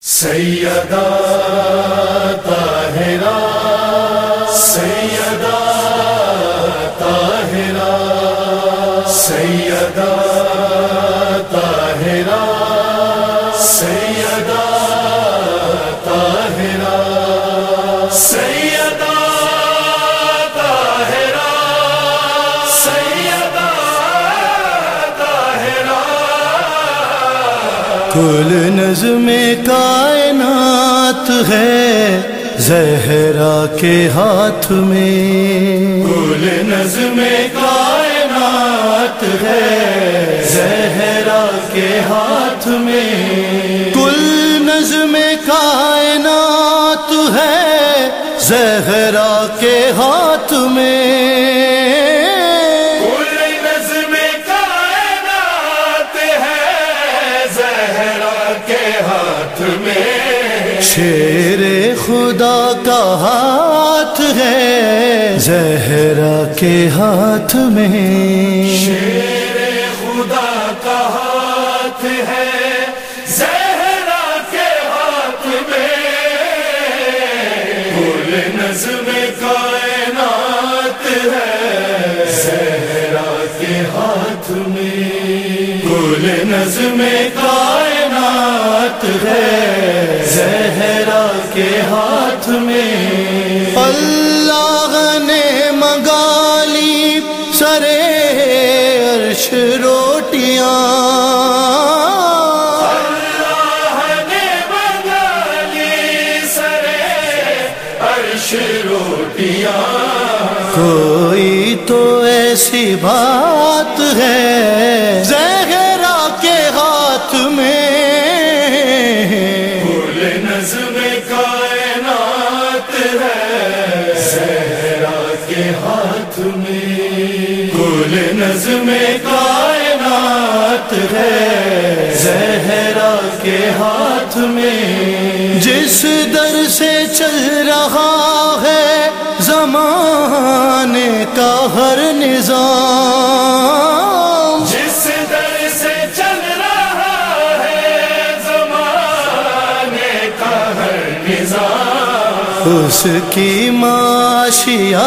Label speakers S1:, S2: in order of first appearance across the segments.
S1: سیدہ طاہرہ سیدہ طاہرہ سیدہ طاہرہ سیدہ طاہرہ سیدہ طاہرہ سیدہ طاہرہ
S2: کل نظم کائنات ہے زہرا کے ہاتھ میں،
S1: کل نظم کائنات ہے زہرا کے ہاتھ میں،
S2: کل نظم کائنات ہے زہرا کے ہاتھ میں، شیر خدا کا ہاتھ ہے زہرا کے ہاتھ میں،
S1: شیر خدا کا ہاتھ ہے زہرا کے ہاتھ میں، کل نظم کائنات ہے زہرا کے ہاتھ میں، کل نظم کائنات ہے زہرا کے ہاتھ میں،
S2: اللہ نے منگا لی سرے عرش روٹیاں،
S1: اللہ نے منگا لی سرے عرش روٹیاں،
S2: کوئی تو ایسی بات ہے زہرا کے ہاتھ میں،
S1: نظم کائنات ہے زہرا کے ہاتھ میں، کل نظم کائنات ہے زہرا کے ہاتھ میں،
S2: جس در سے چل رہا ہے زمانے کا ہر نظام،
S1: جس در سے چل رہا ہے زمانے کا ہر نظام،
S2: اس کی معاشیات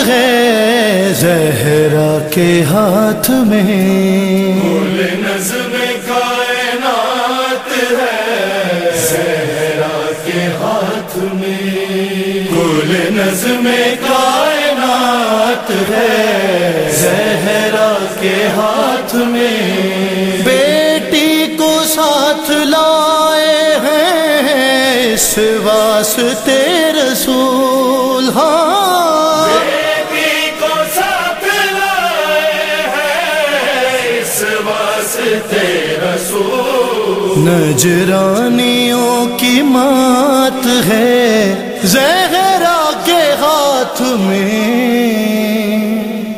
S2: ہے زہرا کے ہاتھ میں،
S1: کل نظم کائنات ہے زہرا کے ہاتھ میں، کل نظم کائنات ہے زہرا کے ہاتھ میں،
S2: بیٹی کو ساتھ لائے ہیں اس واسطے رسول، ہاں
S1: بیٹی کو ساتھ لائے ہیں اس واسطے رسول،
S2: نجرانیوں کی مات ہے زہرا کے ہاتھ میں،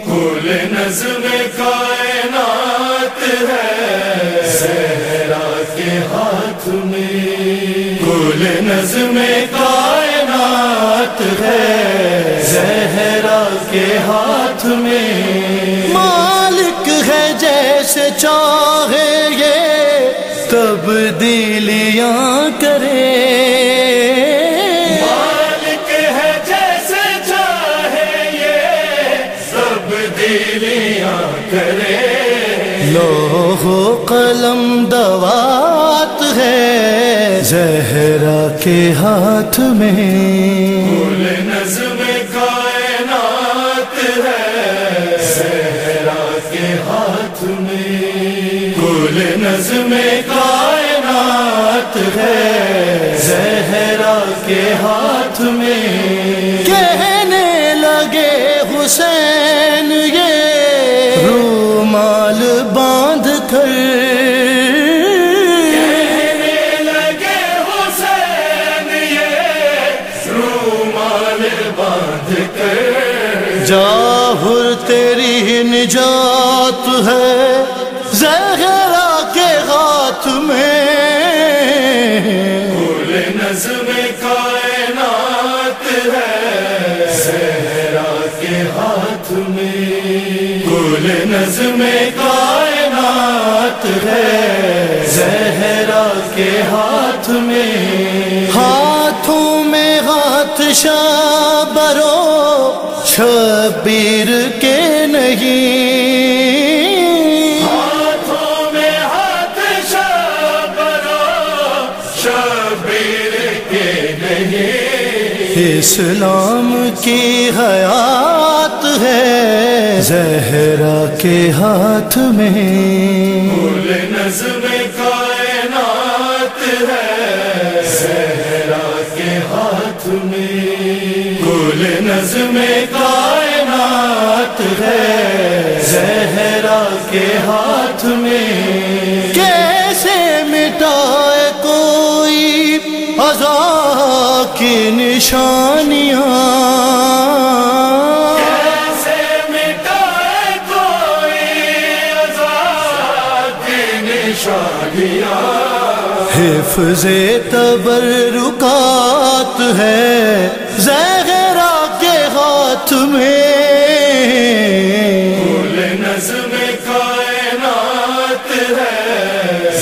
S1: کل نظم کائنات ہے زہرا کے ہاتھ میں، کل نظم کائنات ہے زہرا کے ہاتھ میں،
S2: مالک ہے جیسے چاہے یہ تبدیلیاں کرے،
S1: مالک ہے جیسے چاہے یہ تبدیلیاں کرے،
S2: لوح و قلم دوات ہے زہرا کے ہاتھ میں،
S1: کل نظم کائنات ہے زہرا کے ہاتھ میں، کل نظم کائنات ہے زہرا کے ہاتھ میں،
S2: کہنے لگے حسین یہ رومال باندھ کر،
S1: کہنے لگے حسین یہ رومال باندھ کر،
S2: جاہر تیری نجات ہے زہرا کے ہاتھ میں،
S1: کل نظم کائنات ہے زہرا کے ہاتھ میں، کل نظم کائنات ہے زہرا کے ہاتھ میں،
S2: ہاتھوں میں ہاتھ شابرو شبیر کے نہیں،
S1: ہاتھوں میں ہاتھ شابرو شبیر کے نہیں،
S2: اسلام کی حیات ہے زہرا کے ہاتھ میں،
S1: کل نظم کائنات ہے زہرا کے ہاتھ میں، کل نظم کائنات ہے زہرا کے ہاتھ میں،
S2: کیسے مٹائے کوئی عزا کی نشانیاں،
S1: کیسے مٹائے کوئی عزا کی نشانیاں،
S2: حفظ تبرکات ہے زہرا کے ہاتھ میں،
S1: کل نظم کائنات ہے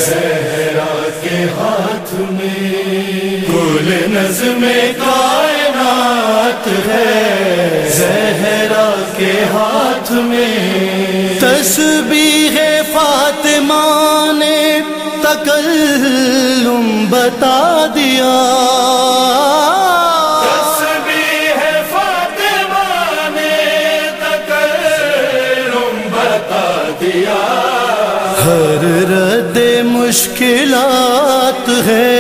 S1: زہرا کے ہاتھ میں، کل نظم کائنات ہے زہرا کے ہاتھ میں،
S2: تسبیح فاطمہ نے تکلم بتا دیا،
S1: تسبیح فاطمہ نے تکلم بتا دیا،
S2: ہر رد مشکلات ہے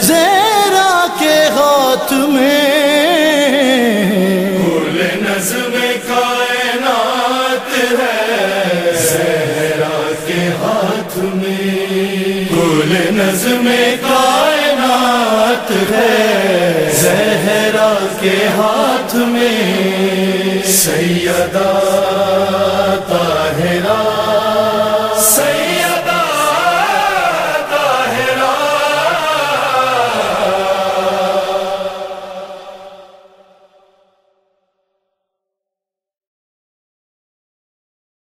S2: زہرا کے ہاتھ میں،
S1: کل نظم کائنات ہے زہرا کے ہاتھ میں، کل نظم کائنات ہے زہرا کے ہاتھ میں، سیدہ طاہرہ